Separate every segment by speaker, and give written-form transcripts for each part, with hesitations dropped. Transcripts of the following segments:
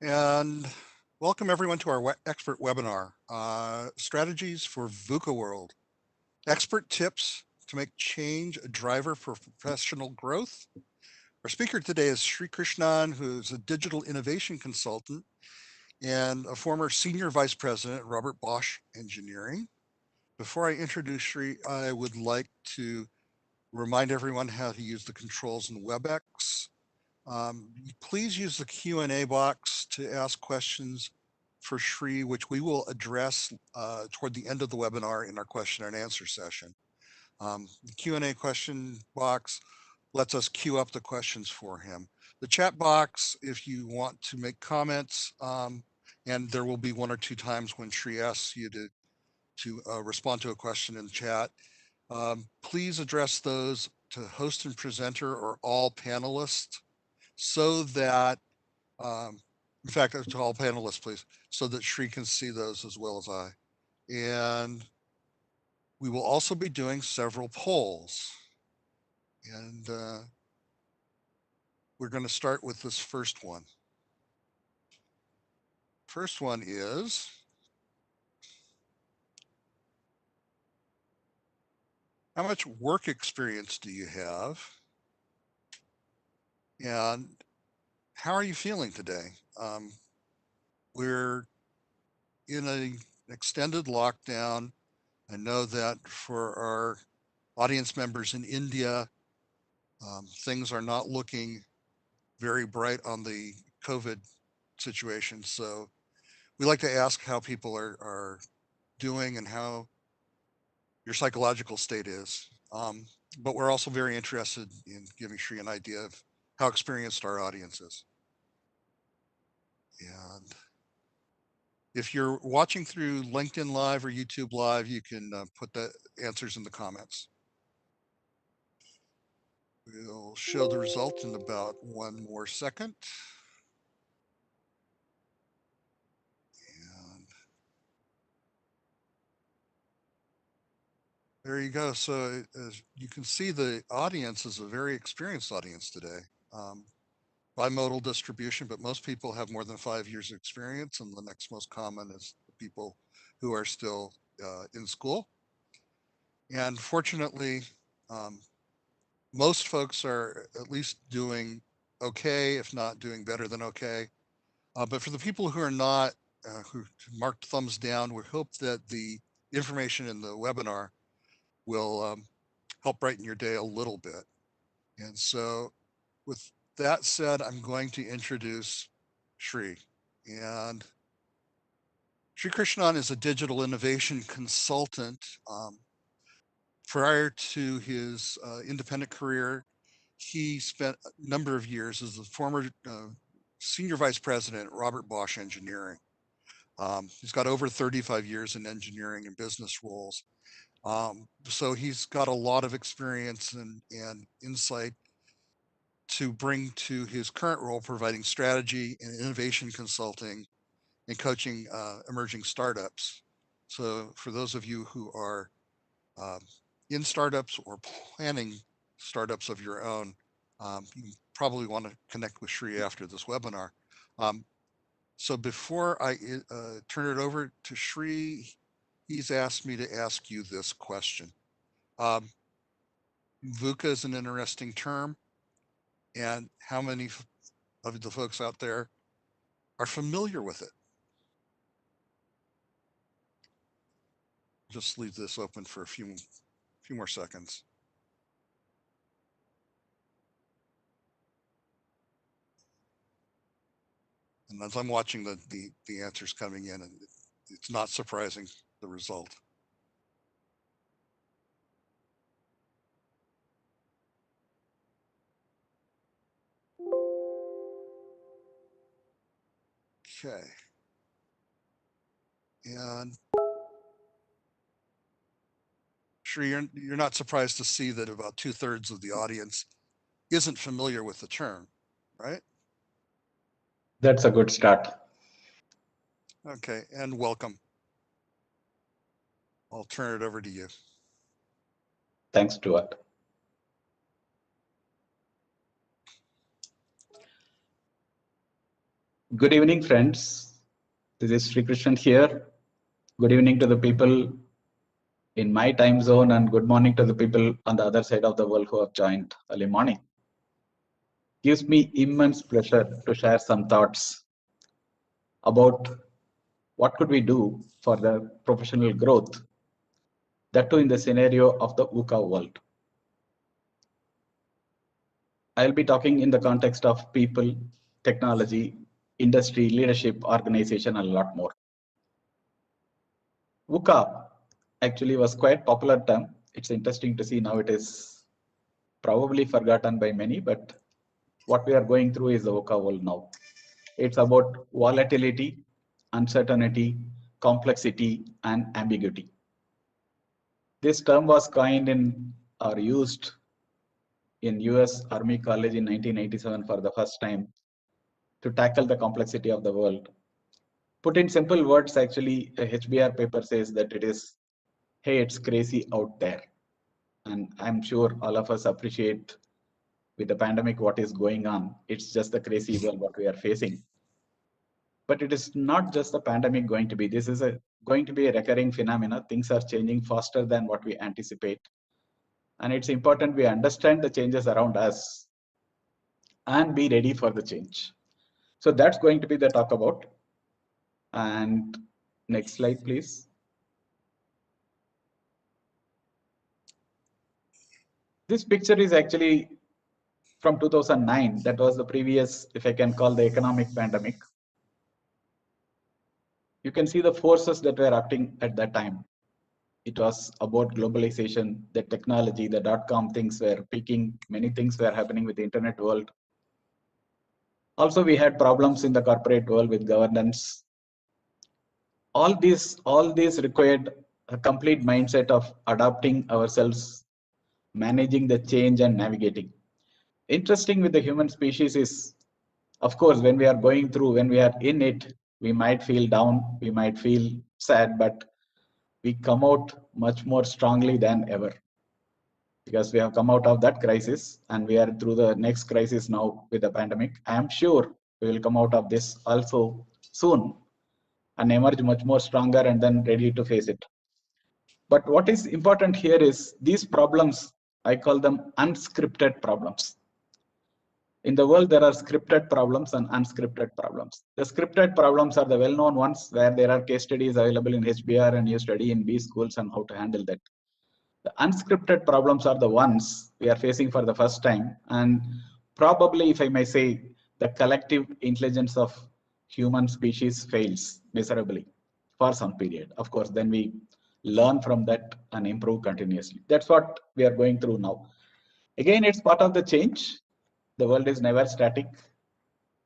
Speaker 1: And welcome everyone to our expert webinar, Strategies for VUCA World. Expert tips to make change a driver for professional growth. Our speaker today is Sri Krishnan, who's a digital innovation consultant and a former senior vice president at Robert Bosch Engineering. Before I introduce Sri, I would like to remind everyone how to use the controls in WebEx. Please use the Q&A box to ask questions for Sri, which we will address toward the end of the webinar in our question and answer session. The Q&A question box lets us queue up the questions for him. The chat box, if you want to make comments, and there will be one or two times when Sri asks you to respond to a question in the chat, please address those to host and presenter or all panelists, so that, in fact, to all panelists, please, so that Sri can see those as well as I. And we will also be doing several polls. And we're going to start with this first one. First one is, how much work experience do you have? And how are you feeling today? We're in an extended lockdown. I know that for our audience members in India, things are not looking very bright on the COVID situation. So we like to ask how people are doing and how your psychological state is. But we're also very interested in giving Sri an idea of how experienced our audience is. And if you're watching through LinkedIn Live or YouTube Live, you can put the answers in the comments. We'll show the result in about one more second. And there you go. So as you can see, the audience is a very experienced audience today. Bimodal distribution, but most people have more than 5 years of experience, and the next most common is the people who are still in school. And fortunately, most folks are at least doing okay, if not doing better than okay. But for the people who are not, who marked thumbs down, we hope that the information in the webinar will help brighten your day a little bit. And so with that said, I'm going to introduce Sri. And Sri Krishnan is a digital innovation consultant. Prior to his independent career, he spent a number of years as the former senior vice president at Robert Bosch Engineering. He's got over 35 years in engineering and business roles. So he's got a lot of experience and insight to bring to his current role, providing strategy and innovation consulting and coaching emerging startups. So for those of you who are in startups or planning startups of your own, you probably want to connect with Sri after this webinar. So before I turn it over to Sri, he's asked me to ask you this question. VUCA is an interesting term, and how many of the folks out there are familiar with it? Just leave this open for a few more seconds. And as I'm watching the answers coming in, and it's not surprising, the result. Okay. And Sri, you're not surprised to see that about 2/3 of the audience isn't familiar with the term, right?
Speaker 2: That's a good start.
Speaker 1: Okay, and welcome. I'll turn it over to you.
Speaker 2: Thanks, Stuart. Good evening, friends. This is Sri Krishnan here. Good evening to the people in my time zone and good morning to the people on the other side of the world who have joined early morning. Gives me immense pleasure to share some thoughts about what could we do for the professional growth, that too in the scenario of the VUCA world. I'll be talking in the context of people, technology, industry, leadership, organization, and a lot more. VUCA actually was quite popular term. It's interesting to see now it is probably forgotten by many, but what we are going through is the VUCA world now. It's about volatility, uncertainty, complexity, and ambiguity. This term was coined in or used in US Army College in 1987 for the first time to tackle the complexity of the world. Put in simple words, actually, a HBR paper says that it is, hey, it's crazy out there. And I'm sure all of us appreciate with the pandemic what is going on. It's just the crazy world what we are facing. But it is not just the pandemic going to be. This is going to be a recurring phenomena. Things are changing faster than what we anticipate. And it's important we understand the changes around us and be ready for the change. So that's going to be the talk about. And next slide, please. This picture is actually from 2009. That was the previous, if I can call, the economic pandemic. You can see the forces that were acting at that time. It was about globalization, the technology, the dot-com things were peaking, many things were happening with the internet world. Also, we had problems in the corporate world with governance. All these required a complete mindset of adapting ourselves, managing the change and navigating. Interesting with the human species is, of course, when we are going through, when we are in it, we might feel down, we might feel sad, but we come out much more strongly than ever, because we have come out of that crisis and we are through the next crisis now with the pandemic. I am sure we will come out of this also soon and emerge much more stronger and then ready to face it. But what is important here is these problems, I call them unscripted problems. In the world, there are scripted problems and unscripted problems. The scripted problems are the well-known ones where there are case studies available in HBR and you study in B schools and how to handle that. The unscripted problems are the ones we are facing for the first time. And probably, if I may say, the collective intelligence of human species fails miserably for some period. Of course, then we learn from that and improve continuously. That's what we are going through now. Again, it's part of the change. The world is never static.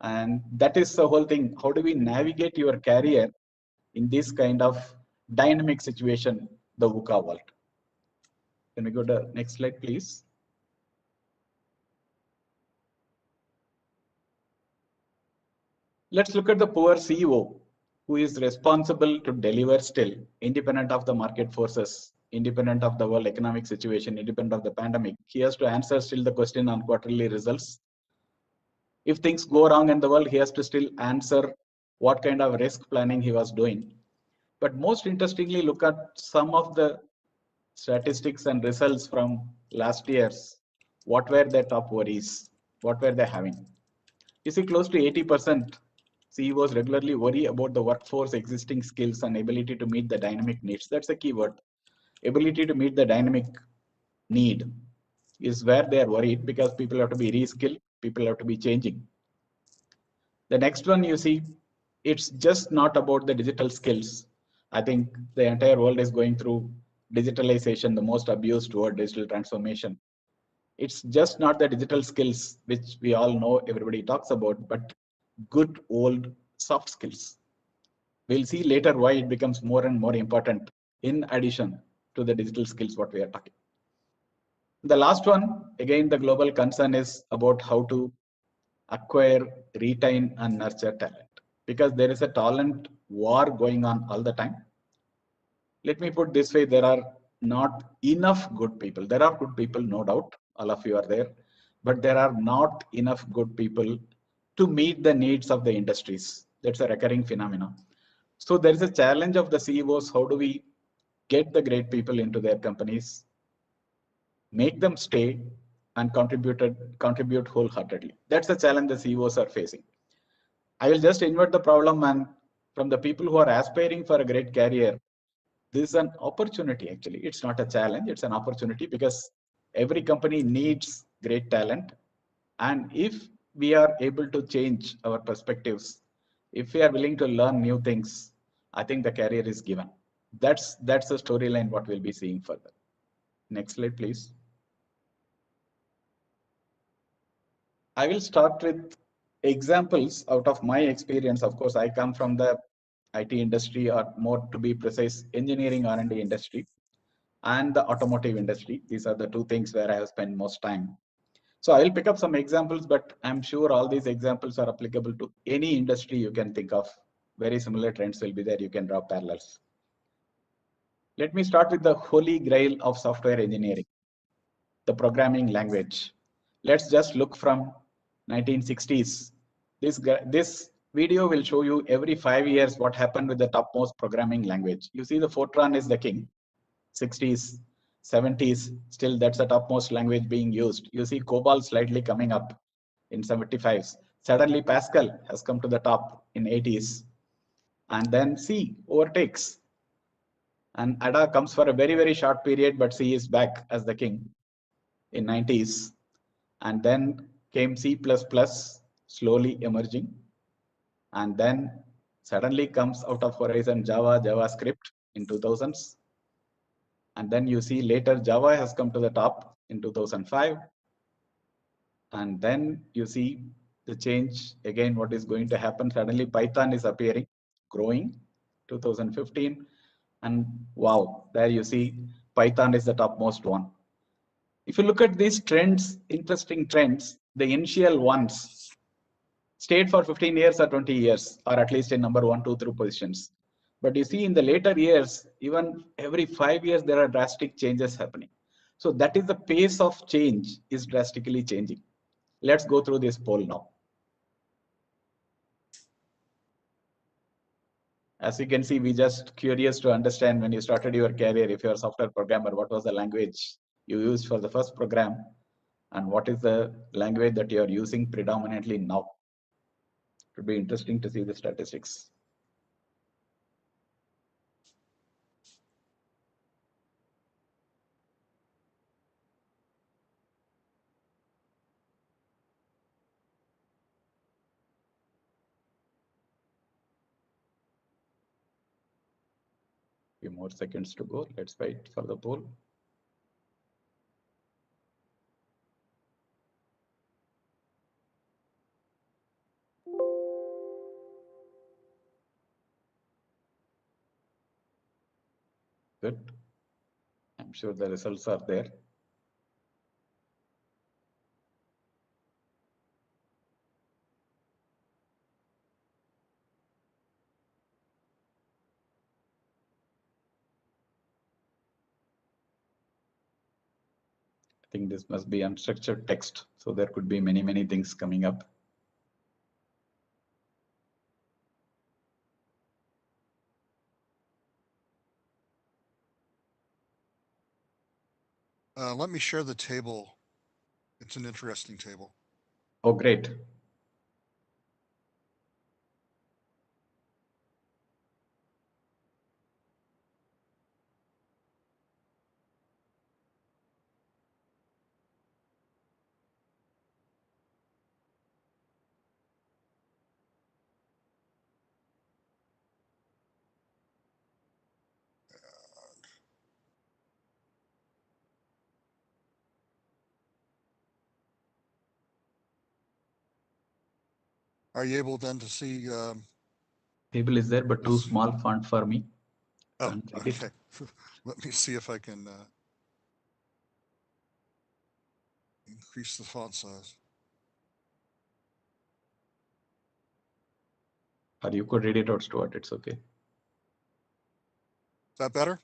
Speaker 2: And that is the whole thing. How do we navigate your career in this kind of dynamic situation, the VUCA world? Can we go to the next slide, please? Let's look at the poor CEO who is responsible to deliver still, independent of the market forces, independent of the world economic situation, independent of the pandemic. He has to answer still the question on quarterly results. If things go wrong in the world, he has to still answer what kind of risk planning he was doing. But most interestingly, look at some of the statistics and results from last year's. What were their top worries? What were they having? You see, close to 80% CEOs regularly worry about the workforce existing skills and ability to meet the dynamic needs. That's a key word. Ability to meet the dynamic need is where they are worried, because people have to be reskilled, people have to be changing. The next one, you see, it's just not about the digital skills. I think the entire world is going through digitalization, the most abused word, digital transformation. It's just not the digital skills, which we all know everybody talks about, but good old soft skills. We'll see later why it becomes more and more important in addition to the digital skills what we are talking. The last one, again, the global concern is about how to acquire, retain, and nurture talent, because there is a talent war going on all the time. Let me put this way, there are not enough good people. There are good people, no doubt, all of you are there, but there are not enough good people to meet the needs of the industries. That's a recurring phenomenon. So there is a challenge of the CEOs. How do we get the great people into their companies, make them stay, and contribute wholeheartedly? That's the challenge the CEOs are facing. I will just invert the problem, and from the people who are aspiring for a great career, this is an opportunity. Actually, it's not a challenge, it's an opportunity, because every company needs great talent. And if we are able to change our perspectives, if we are willing to learn new things, I think the career is given. That's the storyline what we'll be seeing further. Next slide, please. I will start with examples out of my experience. Of course, I come from the IT industry, or more to be precise, engineering R&D industry, and the automotive industry. These are the two things where I have spent most time. So I will pick up some examples, but I'm sure all these examples are applicable to any industry you can think of. Very similar trends will be there. You can draw parallels. Let me start with the holy grail of software engineering, the programming language. Let's just look from 1960s. This video will show you every 5 years what happened with the topmost programming language. You see the Fortran is the king. 60s, 70s, still that's the topmost language being used. You see COBOL slightly coming up in 75s. Suddenly Pascal has come to the top in 80s. And then C overtakes. And Ada comes for a very, very short period, but C is back as the king in 90s. And then came C++, slowly emerging. And then suddenly comes out of horizon Java, JavaScript in 2000s. And then you see later Java has come to the top in 2005. And then you see the change again, what is going to happen. Suddenly Python is appearing, growing, 2015. And wow, there you see Python is the topmost one. If you look at these trends, interesting trends, the initial ones stayed for 15 years or 20 years, or at least in number 1, 2, 3 positions. But you see in the later years, even every 5 years, there are drastic changes happening. So that is the pace of change is drastically changing. Let's go through this poll now. As you can see, we just curious to understand when you started your career, if you're a software programmer, what was the language you used for the first program, and what is the language that you're using predominantly now. It would be interesting to see the statistics. Few more seconds to go. Let's wait for the poll. Good. I'm sure the results are there. I think this must be unstructured text, so there could be many, many things coming up.
Speaker 1: Let me share the table. It's an interesting table.
Speaker 2: Oh, great.
Speaker 1: Are you able then to see?
Speaker 2: Table is there, but too small font for me.
Speaker 1: Oh, okay. Let me see if I can increase the font size.
Speaker 2: Or you could read it out, Stuart. It's okay. Is
Speaker 1: that better?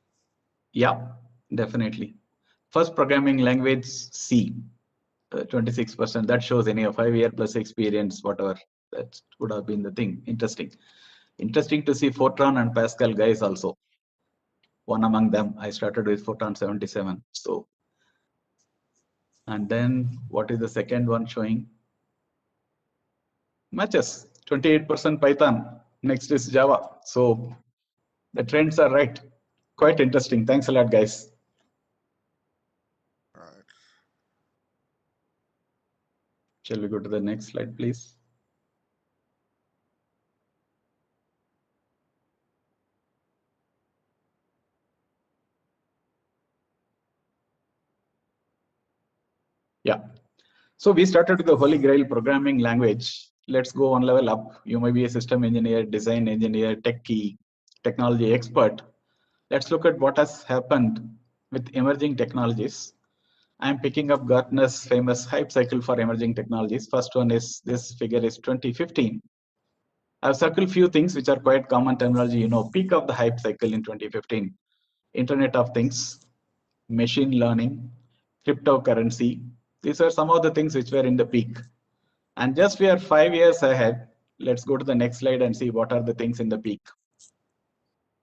Speaker 2: Yeah, definitely. First programming language C, 26%. That shows any 5 year plus experience, whatever That would have been the thing. Interesting to see Fortran and Pascal guys also. One among them, I started with Fortran 77. So, and then what is the second one showing? Matches 28% Python. Next is Java. So the trends are right. Quite interesting. Thanks a lot, guys.
Speaker 1: All right.
Speaker 2: Shall we go to the next slide, please? Yeah. So we started with the Holy Grail programming language. Let's go one level up. You may be a system engineer, design engineer, techie, technology expert. Let's look at what has happened with emerging technologies. I'm picking up Gartner's famous hype cycle for emerging technologies. First one is, this figure is 2015. I've circled few things which are quite common terminology. You know, peak of the hype cycle in 2015. Internet of Things, machine learning, cryptocurrency. These are some of the things which were in the peak. And just we are 5 years ahead. Let's go to the next slide and see what are the things in the peak.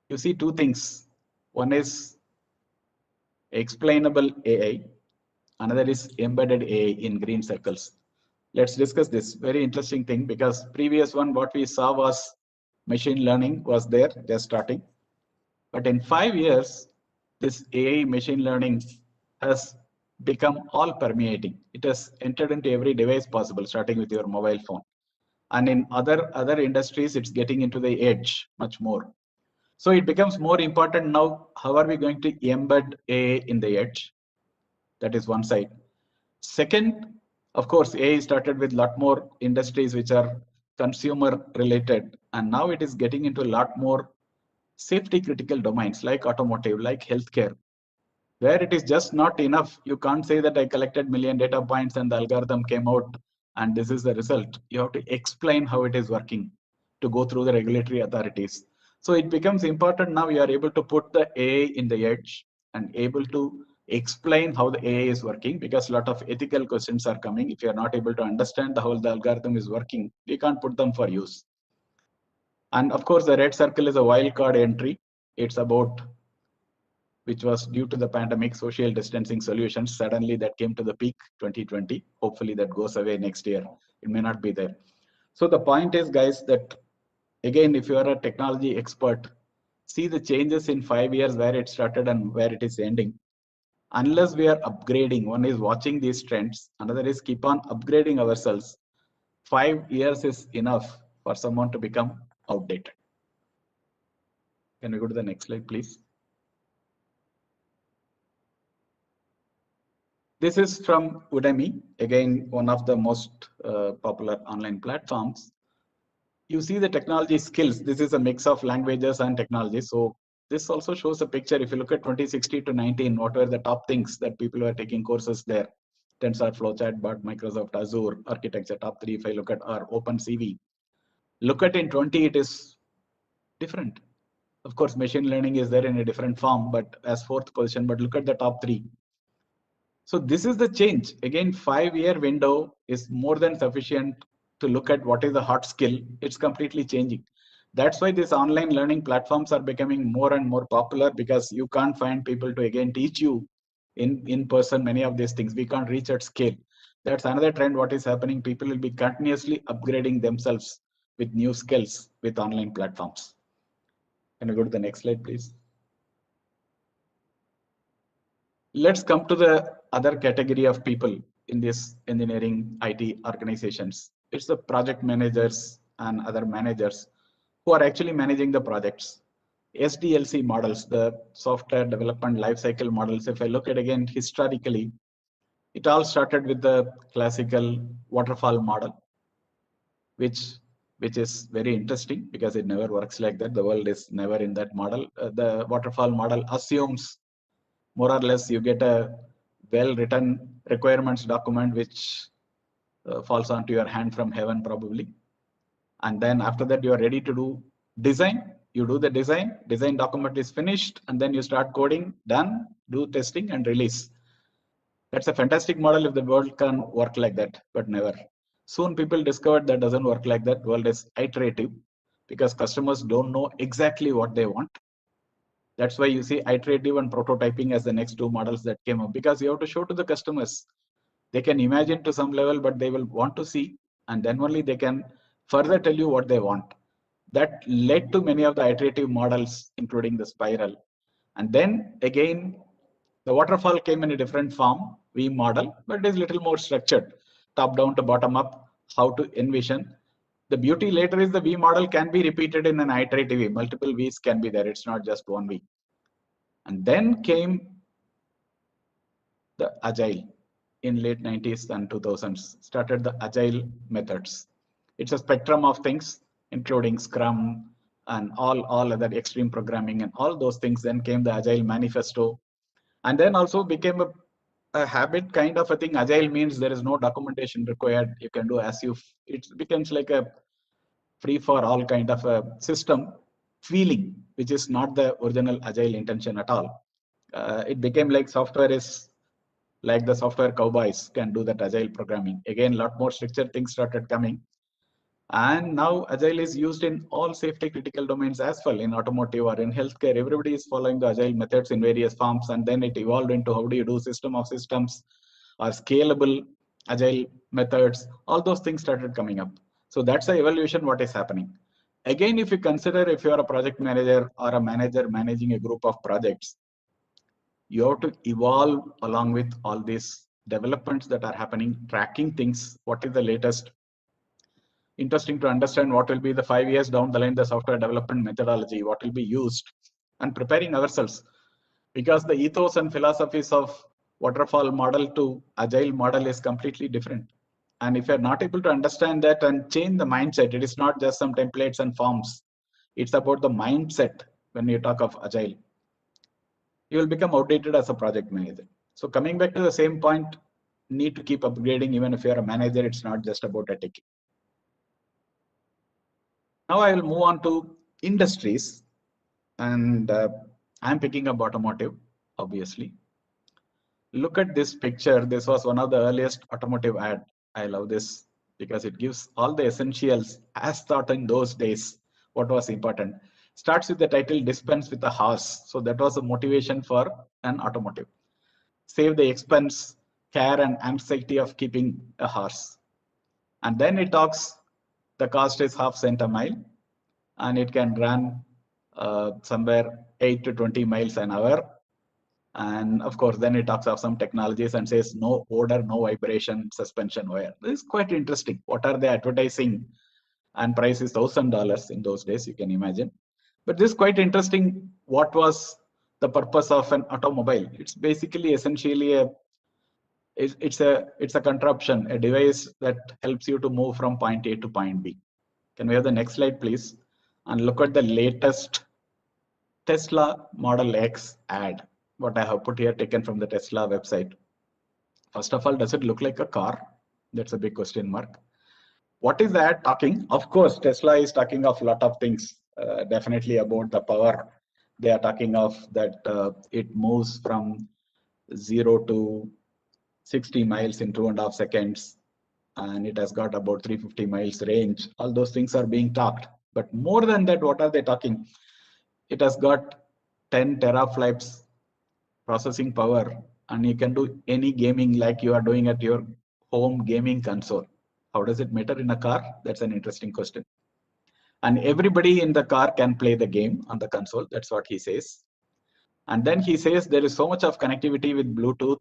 Speaker 2: You see two things. One is explainable AI. Another is embedded AI in green circles. Let's discuss this very interesting thing, because previous one, what we saw was machine learning was there, just starting. But in 5 years, this AI machine learning has become all permeating. It has entered into every device possible, starting with your mobile phone. And in other industries, it's getting into the edge much more. So it becomes more important now, how are we going to embed AI in the edge? That is one side. Second, of course, AI started with a lot more industries which are consumer related, and now it is getting into a lot more safety critical domains like automotive, like healthcare, where it is just not enough. You can't say that I collected million data points and the algorithm came out and this is the result. You have to explain how it is working to go through the regulatory authorities. So it becomes important now you are able to put the AI in the edge and able to explain how the AI is working, because a lot of ethical questions are coming. If you are not able to understand how the algorithm is working, you can't put them for use. And of course, the red circle is a wildcard entry. It's about, which was due to the pandemic, social distancing solutions. Suddenly that came to the peak 2020. Hopefully that goes away next year. It may not be there. So the point is, guys, that again, if you are a technology expert, see the changes in 5 years, where it started and where it is ending. Unless we are upgrading, one is watching these trends, another is keep on upgrading ourselves. 5 years is enough for someone to become outdated. Can we go to the next slide, please? This is from Udemy, again, one of the most popular online platforms. You see the technology skills. This is a mix of languages and technology. So this also shows a picture. If you look at 2016 to 19, what were the top things that people were taking courses there? TensorFlow, Chatbot, Microsoft Azure, architecture, top 3. If I look at our OpenCV, look at in 20, it is different. Of course, machine learning is there in a different form, but as 4th position, but look at the top 3. So this is the change. Again, 5-year window is more than sufficient to look at what is the hot skill. It's completely changing. That's why these online learning platforms are becoming more and more popular, because you can't find people to again teach you in person many of these things. We can't reach at scale. That's another trend. What is happening? People will be continuously upgrading themselves with new skills with online platforms. Can we go to the next slide, please? Let's come to the other category of people in this engineering IT organizations. It's the project managers and other managers who are actually managing the projects. SDLC models, the software development lifecycle models, if I look at again historically, it all started with the classical waterfall model, which is very interesting because it never works like that. The world is never in that model. The waterfall model assumes more or less you get a well-written requirements document which falls onto your hand from heaven probably. And then after that, you are ready to do design. You do the design document is finished, and then you start coding, done, do testing and release. That's a fantastic model if the world can work like that, but never. Soon people discovered that doesn't work like that. World is iterative because customers don't know exactly what they want. That's why you see iterative and prototyping as the next two models that came up, because you have to show to the customers. They can imagine to some level, but they will want to see, and then only they can further tell you what they want. That led to many of the iterative models, including the spiral. And then again, the waterfall came in a different form, V model, but it is little more structured, top down to bottom up, how to envision. The beauty later is the V model can be repeated in an iterative V. Multiple Vs can be there. It's not just one V. And then came the agile in late 90s and 2000s, started the agile methods. It's a spectrum of things, including Scrum and all other extreme programming and all those things. Then came the agile manifesto, and then also became a habit kind of a thing. Agile means there is no documentation required. You can do as you, it becomes like a free for all kind of a system feeling, which is not the original agile intention at all. It became like software is like the software cowboys can do that agile programming. Again, a lot more structured things started coming. And now agile is used in all safety critical domains as well, in automotive or in healthcare. Everybody is following the agile methods in various forms. And then it evolved into how do you do system of systems or scalable agile methods. All those things started coming up. So that's the evolution, what is happening. Again, if you consider if you are a project manager or a manager managing a group of projects, you have to evolve along with all these developments that are happening, tracking things, what is the latest. Interesting to understand what will be the 5 years down the line, the software development methodology, what will be used, and preparing ourselves. Because the ethos and philosophies of waterfall model to agile model is completely different. And if you're not able to understand that and change the mindset, it is not just some templates and forms. It's about the mindset when you talk of agile. You will become outdated as a project manager. So coming back to the same point, need to keep upgrading. Even if you're a manager, it's not just about a techie. Now I will move on to industries, and I'm picking up automotive, obviously. Look at this picture. This was one of the earliest automotive ad. I love this because it gives all the essentials as thought in those days. What was important? Starts with the title dispense with a horse. So that was a motivation for an automotive. Save the expense, care and anxiety of keeping a horse. And then it talks, the cost is half cent a mile, and it can run somewhere 8 to 20 miles an hour. And of course, then it talks of some technologies and says no odor, no vibration, suspension wire. This is quite interesting. What are they advertising? And price is $1,000 in those days, you can imagine. But this is quite interesting. What was the purpose of an automobile? It's basically essentially it's a contraption, a device that helps you to move from point A to point B. Can we have the next slide, please? And look at the latest Tesla Model X ad. What I have put here, taken from the Tesla website. First of all, does it look like a car? That's a big question mark. What is the ad talking? Of course, Tesla is talking of a lot of things, definitely about the power. They are talking of that it moves from 0 to 60 miles in 2.5 seconds. And it has got about 350 miles range. All those things are being talked. But more than that, what are they talking? It has got 10 teraflops processing power, and you can do any gaming like you are doing at your home gaming console. How does it matter in a car? That's an interesting question. And everybody in the car can play the game on the console. That's what he says. And then he says there is so much of connectivity with Bluetooth,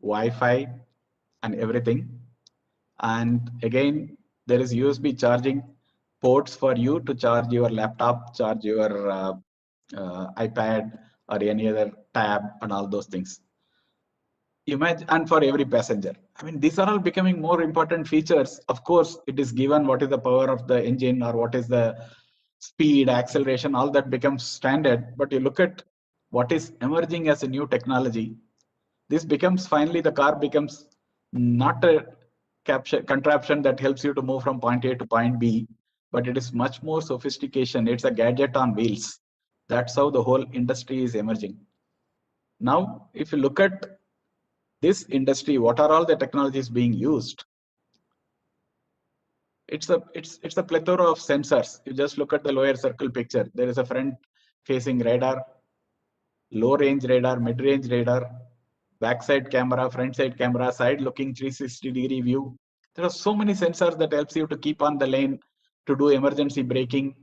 Speaker 2: Wi-Fi, and everything. And again, there is USB charging ports for you to charge your laptop, charge your iPad or any other tab and all those things. Imagine, and for every passenger. I mean, these are all becoming more important features. Of course, it is given what is the power of the engine or what is the speed, acceleration, all that becomes standard. But you look at what is emerging as a new technology. This becomes finally the car becomes not a contraption that helps you to move from point A to point B, but it is much more sophistication. It's a gadget on wheels. That's how the whole industry is emerging. Now, if you look at this industry, what are all the technologies being used? It's a plethora of sensors. You just look at the lower circle picture. There is a front facing radar, low range radar, mid range radar, backside camera, front side camera, side looking 360-degree view. There are so many sensors that helps you to keep on the lane, to do emergency braking,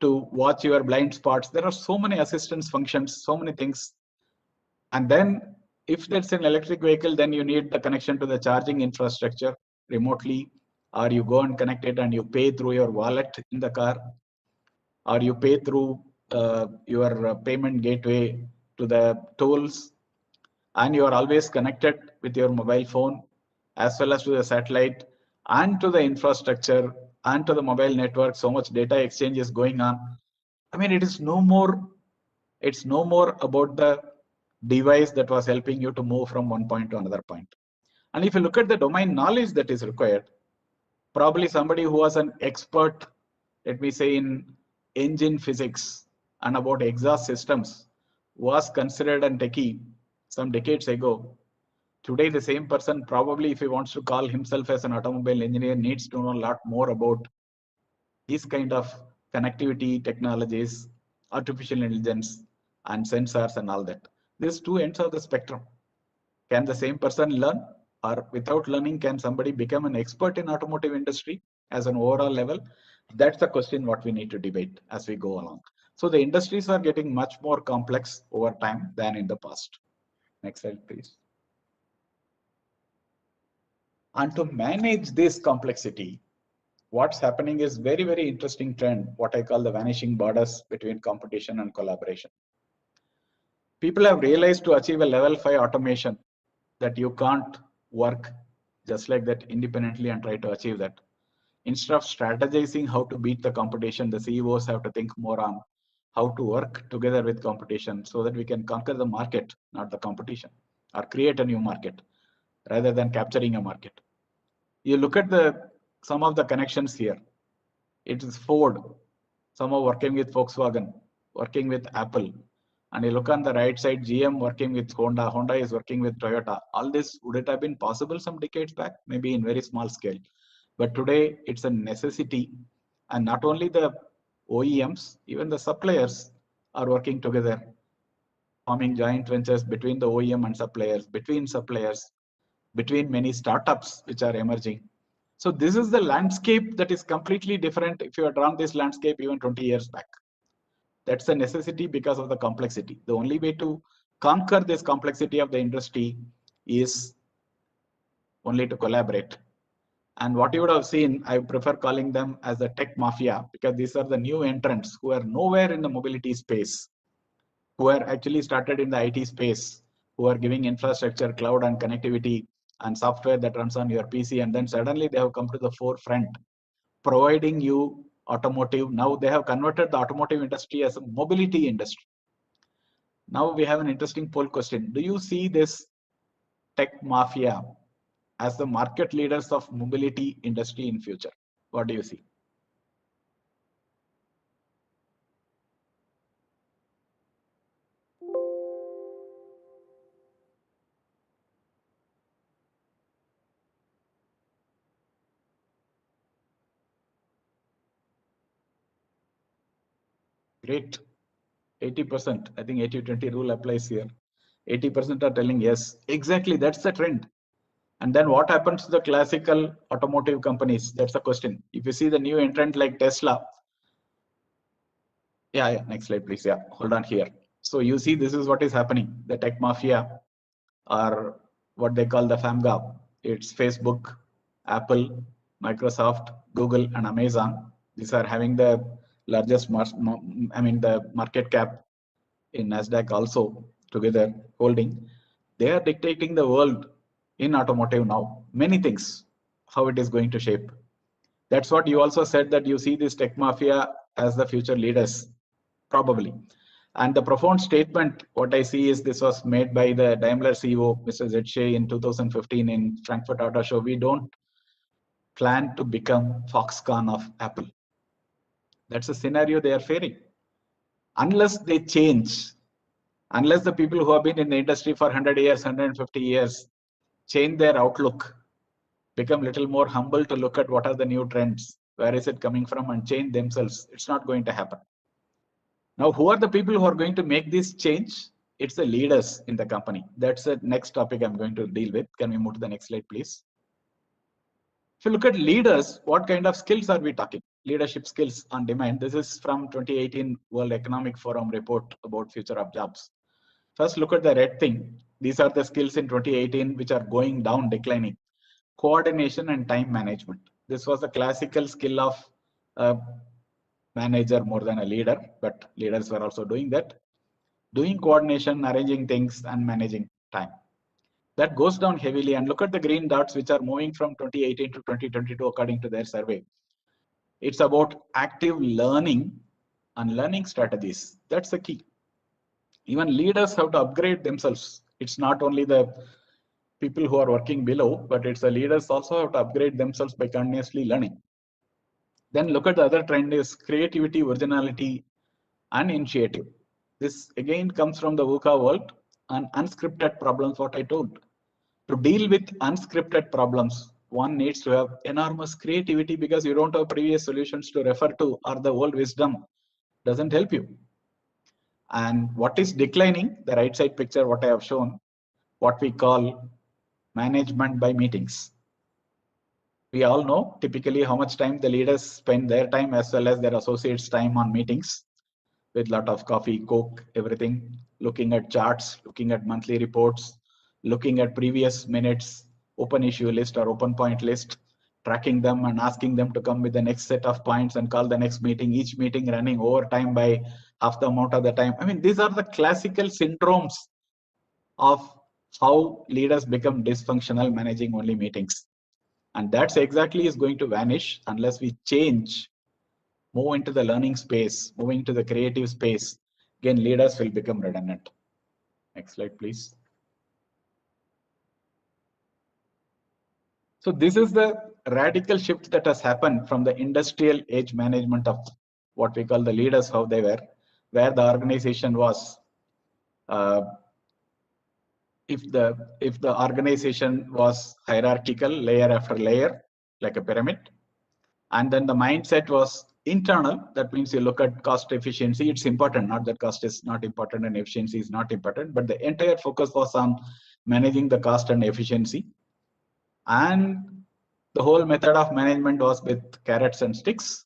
Speaker 2: to watch your blind spots. There are so many assistance functions, so many things. And then if there's an electric vehicle, then you need the connection to the charging infrastructure remotely, or you go and connect it and you pay through your wallet in the car, or you pay through your payment gateway to the tolls, and you are always connected with your mobile phone as well as to the satellite and to the infrastructure and to the mobile network. So much data exchange is going on. I mean, it's no more about the device that was helping you to move from one point to another point. And if you look at the domain knowledge that is required, probably somebody who was an expert, let me say, in engine physics and about exhaust systems was considered a techie some decades ago. Today, the same person, probably if he wants to call himself as an automobile engineer, needs to know a lot more about these kind of connectivity technologies, artificial intelligence, and sensors and all that. These two ends of the spectrum. Can the same person learn, or without learning, can somebody become an expert in automotive industry as an overall level? That's the question what we need to debate as we go along. So the industries are getting much more complex over time than in the past. Next slide, please. And to manage this complexity, what's happening is very, very interesting trend, what I call the vanishing borders between competition and collaboration. People have realized to achieve a level 5 automation that you can't work just like that independently and try to achieve that. Instead of strategizing how to beat the competition, the CEOs have to think more on how to work together with competition so that we can conquer the market, not the competition, or create a new market rather than capturing a market. You look at some of the connections here. It is Ford, some are working with Volkswagen, working with Apple. And you look on the right side, GM working with Honda, Honda is working with Toyota. All this, would it have been possible some decades back? Maybe in very small scale. But today it's a necessity. And not only the OEMs, even the suppliers are working together, forming joint ventures between the OEM and suppliers, between many startups which are emerging. So this is the landscape that is completely different if you had drawn this landscape even 20 years back. That's a necessity because of the complexity. The only way to conquer this complexity of the industry is only to collaborate. And what you would have seen, I prefer calling them as the tech mafia, because these are the new entrants who are nowhere in the mobility space, who are actually started in the IT space, who are giving infrastructure, cloud and connectivity and software that runs on your PC. And then suddenly they have come to the forefront, providing you automotive. Now they have converted the automotive industry as a mobility industry. Now we have an interesting poll question. Do you see this tech mafia as the market leaders of mobility industry in future? What do you see? Great. 80%. I think 80-20 rule applies here. 80% are telling yes. Exactly. That's the trend. And then what happens to the classical automotive companies? That's the question. If you see the new entrant like Tesla. Yeah, next slide, please. Yeah, hold on here. So you see, this is what is happening. The tech mafia, or what they call the FAMGA. It's Facebook, Apple, Microsoft, Google, and Amazon. These are having the largest, the market cap in NASDAQ also together holding. They are dictating the world in automotive now. Many things, how it is going to shape. That's what you also said, that you see this tech mafia as the future leaders, probably. And the profound statement, what I see is this was made by the Daimler CEO, Mr. Zetsche, in 2015 in Frankfurt Auto Show. We don't plan to become Foxconn of Apple. That's a scenario they are fearing. Unless they change, unless the people who have been in the industry for 100 years, 150 years, change their outlook, become a little more humble to look at what are the new trends, where is it coming from, and change themselves, it's not going to happen. Now, who are the people who are going to make this change? It's the leaders in the company. That's the next topic I'm going to deal with. Can we move to the next slide, please? If you look at leaders, what kind of skills are we talking? Leadership skills on demand. This is from 2018 World Economic Forum report about future of jobs. First, look at the red thing. These are the skills in 2018 which are going down, declining. Coordination and time management. This was a classical skill of a manager more than a leader, but leaders were also doing that. Doing coordination, arranging things, and managing time. That goes down heavily. And look at the green dots which are moving from 2018 to 2022 according to their survey. It's about active learning and learning strategies. That's the key. Even leaders have to upgrade themselves. It's not only the people who are working below, but it's the leaders also have to upgrade themselves by continuously learning. Then look at the other trend is creativity, originality, and initiative. This again comes from the VUCA world and unscripted problems, what I told. To deal with unscripted problems, one needs to have enormous creativity because you don't have previous solutions to refer to, or the old wisdom doesn't help you. And what is declining, the right side picture, what I have shown, what we call management by meetings. We all know typically how much time the leaders spend their time as well as their associates' time on meetings with a lot of coffee, coke, everything, looking at charts, looking at monthly reports, looking at previous minutes, open issue list or open point list, tracking them and asking them to come with the next set of points and call the next meeting, each meeting running overtime by half the amount of the time. I mean, these are the classical syndromes of how leaders become dysfunctional managing only meetings. And that's exactly is going to vanish unless we change, move into the learning space, moving to the creative space. Again, leaders will become redundant. Next slide, please. So this is the radical shift that has happened from the industrial age management of what we call the leaders, how they were, where the organization was. If the organization was hierarchical, layer after layer, like a pyramid, and then the mindset was internal, that means you look at cost efficiency, it's important, not that cost is not important and efficiency is not important, but the entire focus was on managing the cost and efficiency. And the whole method of management was with carrots and sticks.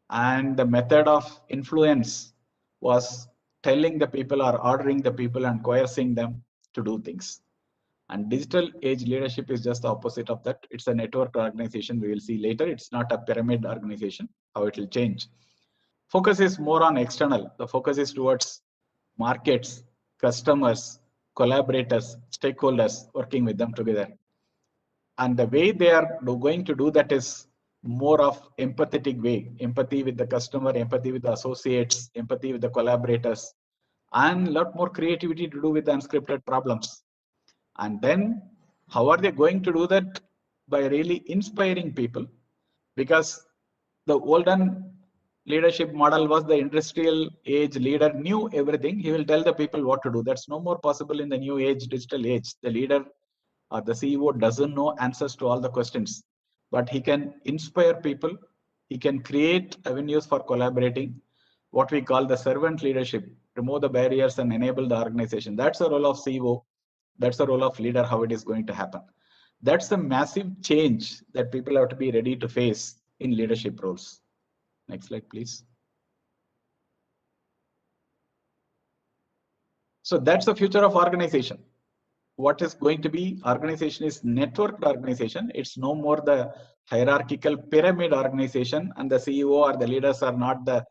Speaker 2: And the method of influence was telling the people or ordering the people and coercing them to do things. And digital age leadership is just the opposite of that. It's a network organization. We will see later. It's not a pyramid organization, how it will change. Focus is more on external. The focus is towards markets, customers, collaborators, stakeholders, working with them together. And the way they are going to do that is more of empathetic way, empathy with the customer, empathy with the associates, empathy with the collaborators, and a lot more creativity to do with the unscripted problems. And then how are they going to do that? By really inspiring people, because the olden leadership model was the industrial age leader knew everything. He will tell the people what to do. That's no more possible in the new age, digital age. The leader or the CEO doesn't know answers to all the questions, but he can inspire people. He can create avenues for collaborating, what we call the servant leadership, remove the barriers and enable the organization. That's the role of CEO. That's the role of leader, how it is going to happen. That's the massive change that people have to be ready to face in leadership roles. Next slide, please. So that's the future of organization. What is going to be organization is networked organization. It's no more the hierarchical pyramid organization, and the CEO or the leaders are not the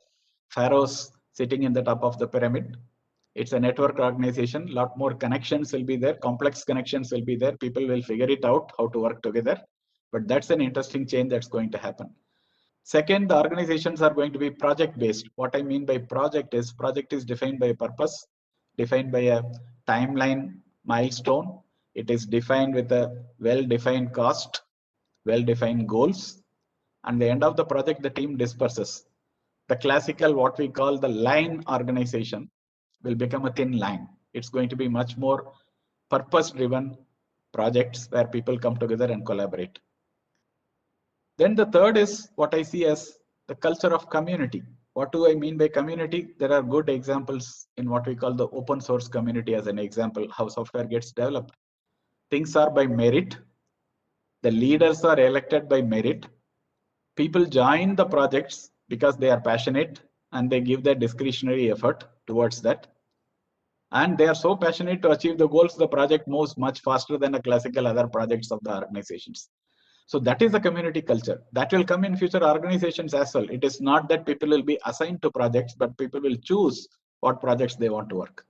Speaker 2: pharaohs sitting in the top of the pyramid. It's a network organization. A lot more connections will be there. Complex connections will be there. People will figure it out how to work together. But that's an interesting change that's going to happen. Second, the organizations are going to be project based. What I mean by project is defined by a purpose, defined by a timeline milestone. It is defined with a well-defined cost, well-defined goals. And the end of the project, the team disperses. The classical, what we call the line organization, will become a thin line. It's going to be much more purpose-driven projects where people come together and collaborate. Then the third is what I see as the culture of community. What do I mean by community? There are good examples in what we call the open source community as an example, how software gets developed. Things are by merit. The leaders are elected by merit. People join the projects because they are passionate and they give their discretionary effort towards that. And they are so passionate to achieve the goals, the project moves much faster than the classical other projects of the organizations. So that is the community culture. That will come in future organizations as well. It is not that people will be assigned to projects, but people will choose what projects they want to work.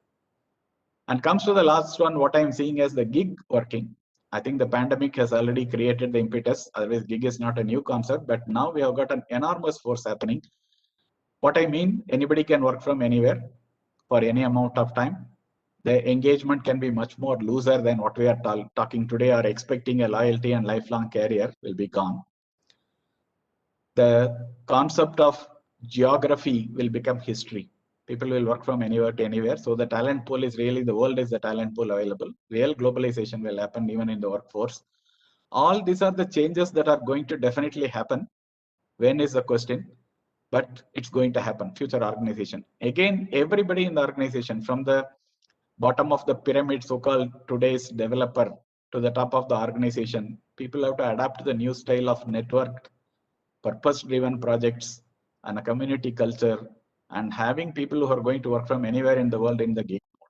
Speaker 2: And comes to the last one, what I'm seeing as the gig working. I think the pandemic has already created the impetus. Otherwise, gig is not a new concept, but now we have got an enormous force happening. What I mean, anybody can work from anywhere for any amount of time. The engagement can be much more looser than what we are talking today, or expecting a loyalty and lifelong career will be gone. The concept of geography will become history. People will work from anywhere to anywhere. So the talent pool is really, the world is the talent pool available. Real globalization will happen even in the workforce. All these are the changes that are going to definitely happen. When is the question? But it's going to happen, future organization. Again, everybody in the organization, from the bottom of the pyramid, so-called today's developer, to the top of the organization, people have to adapt to the new style of networked, purpose-driven projects and a community culture, and having people who are going to work from anywhere in the world in the gig mode.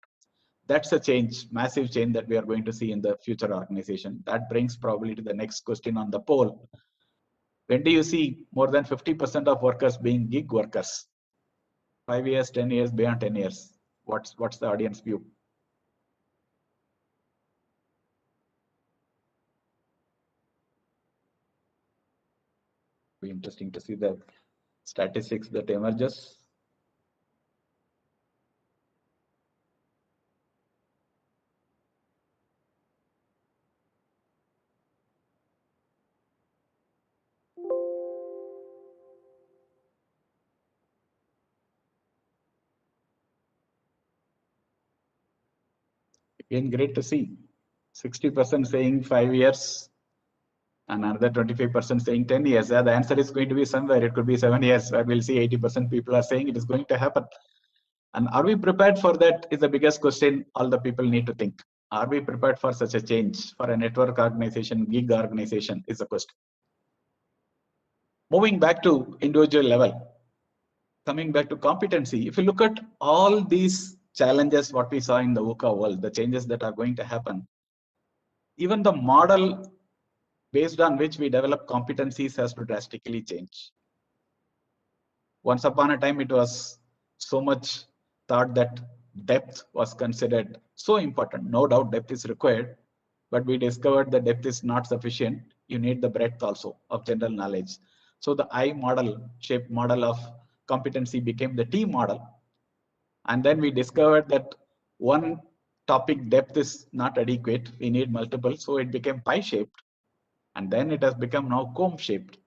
Speaker 2: That's a change, massive change that we are going to see in the future organization. That brings probably to the next question on the poll. When do you see more than 50% of workers being gig workers? 5 years, 10 years, beyond 10 years? What's the audience view? Be interesting to see the statistics that emerges. Again, great to see 60% saying 5 years and another 25% saying 10 years. The answer is going to be somewhere. It could be 7 years, where we'll see 80% people are saying it is going to happen. And are we prepared for that is the biggest question all the people need to think. Are we prepared for such a change? For a network organization, gig organization is the question. Moving back to individual level, coming back to competency, if you look at all these challenges, what we saw in the VUCA world, the changes that are going to happen, even the model based on which we develop competencies has to drastically change. Once upon a time, it was so much thought that depth was considered so important. No doubt depth is required, but we discovered that depth is not sufficient. You need the breadth also of general knowledge. So the I model, shaped model of competency became the T model. And then we discovered that one topic depth is not adequate. We need multiple. So it became pie shaped. And then it has become now comb shaped.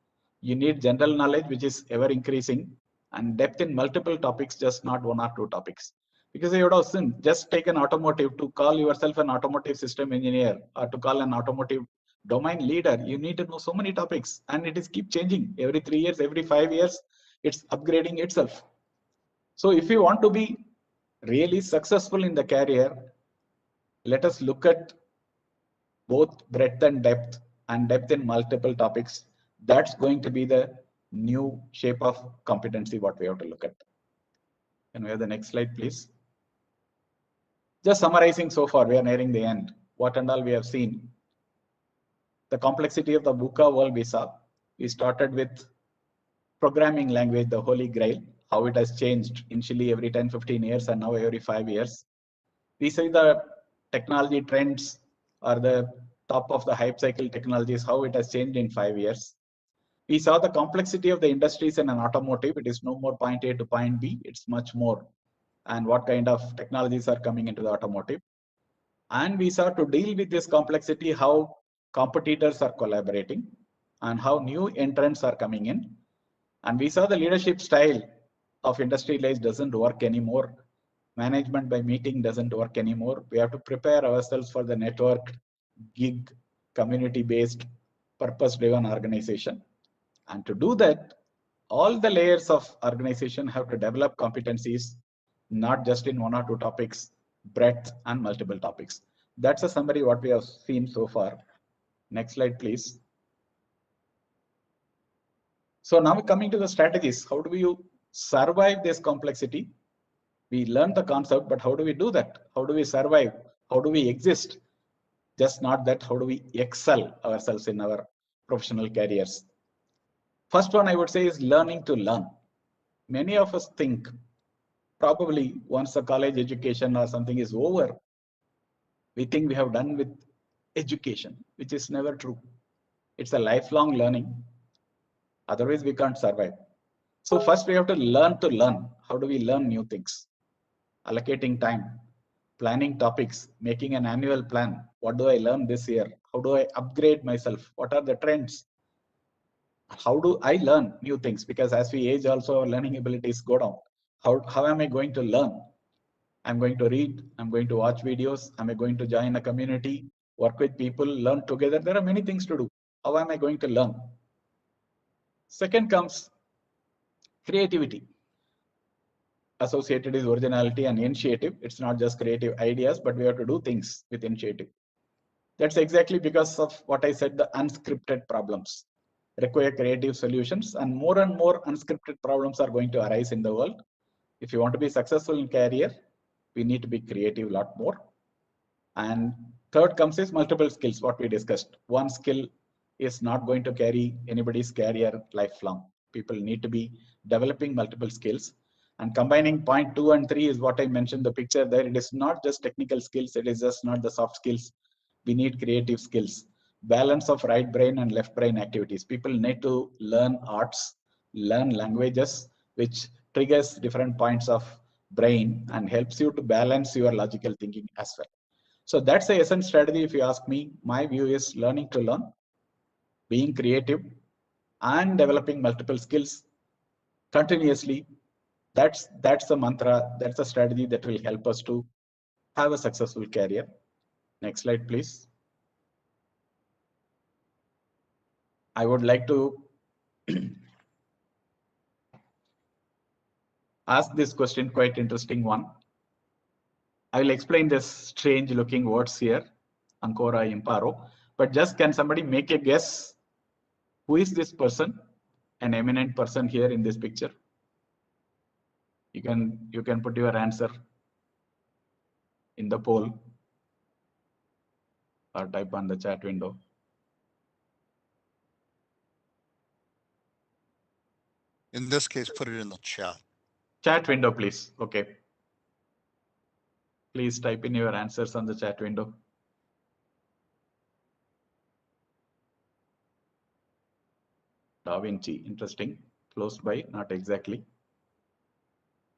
Speaker 2: You need general knowledge, which is ever increasing, and depth in multiple topics, just not one or two topics. Because you would have seen, just take an automotive, to call yourself an automotive system engineer or to call an automotive domain leader, you need to know so many topics, and it is keep changing every 3 years, every 5 years, it's upgrading itself. So if you want to be really successful in the career, let us look at both breadth and depth in multiple topics. That's going to be the new shape of competency, what we have to look at. Can we have the next slide, please? Just summarizing so far, we are nearing the end. What and all we have seen. The complexity of the VUCA world we saw. We started with programming language, the holy grail, how it has changed initially every 10, 15 years and now every 5 years. We see the technology trends or the top of the hype cycle technologies, how it has changed in 5 years. We saw the complexity of the industries in an automotive. It is no more point A to point B, it's much more. And what kind of technologies are coming into the automotive. And we saw, to deal with this complexity, how competitors are collaborating and how new entrants are coming in. And we saw the leadership style of industry-led doesn't work anymore. Management by meeting doesn't work anymore. We have to prepare ourselves for the network, gig, community-based, purpose-driven organization. And to do that, all the layers of organization have to develop competencies, not just in one or two topics, breadth and multiple topics. That's a summary what we have seen so far. Next slide, please. So now coming to the strategies, how do you survive this complexity? We learn the concept, but how do we do that? How do we survive? How do we exist? Just not that, how do we excel ourselves in our professional careers? First one I would say is learning to learn. Many of us think probably once the college education or something is over, we think we have done with education, which is never true. It's a lifelong learning. Otherwise, we can't survive. So first we have to learn to learn. How do we learn new things? Allocating time, planning topics, making an annual plan. What do I learn this year? How do I upgrade myself? What are the trends? How do I learn new things? Because as we age, also our learning abilities go down. How am I going to learn? I'm going to read, I'm going to watch videos, am I going to join a community, work with people, learn together? There are many things to do. How am I going to learn? Second comes creativity. Associated is originality and initiative. It's not just creative ideas, but we have to do things with initiative. That's exactly because of what I said, the unscripted problems require creative solutions, and more unscripted problems are going to arise in the world. If you want to be successful in career, we need to be creative a lot more. And third comes is multiple skills, what we discussed. One skill is not going to carry anybody's career lifelong. People need to be developing multiple skills. And combining point 2 and 3 is what I mentioned the picture there. It is not just technical skills. It is just not the soft skills. We need creative skills. Balance of right brain and left brain activities. People need to learn arts, learn languages, which triggers different points of brain and helps you to balance your logical thinking as well. So that's the essence strategy. If you ask me, my view is learning to learn, being creative, and developing multiple skills continuously. That's the mantra. That's a strategy that will help us to have a successful career. Next slide, please. I would like to ask this question, quite interesting one. I will explain this strange looking words here, Ancora Imparo, but just can somebody make a guess? Who is this person? An eminent person here in this picture. You can put your answer in the poll or type on the chat window.
Speaker 1: In this case, put it in the chat.
Speaker 2: Chat window, please. Okay. Please type in your answers on the chat window. Da Vinci, interesting. Close by, not exactly.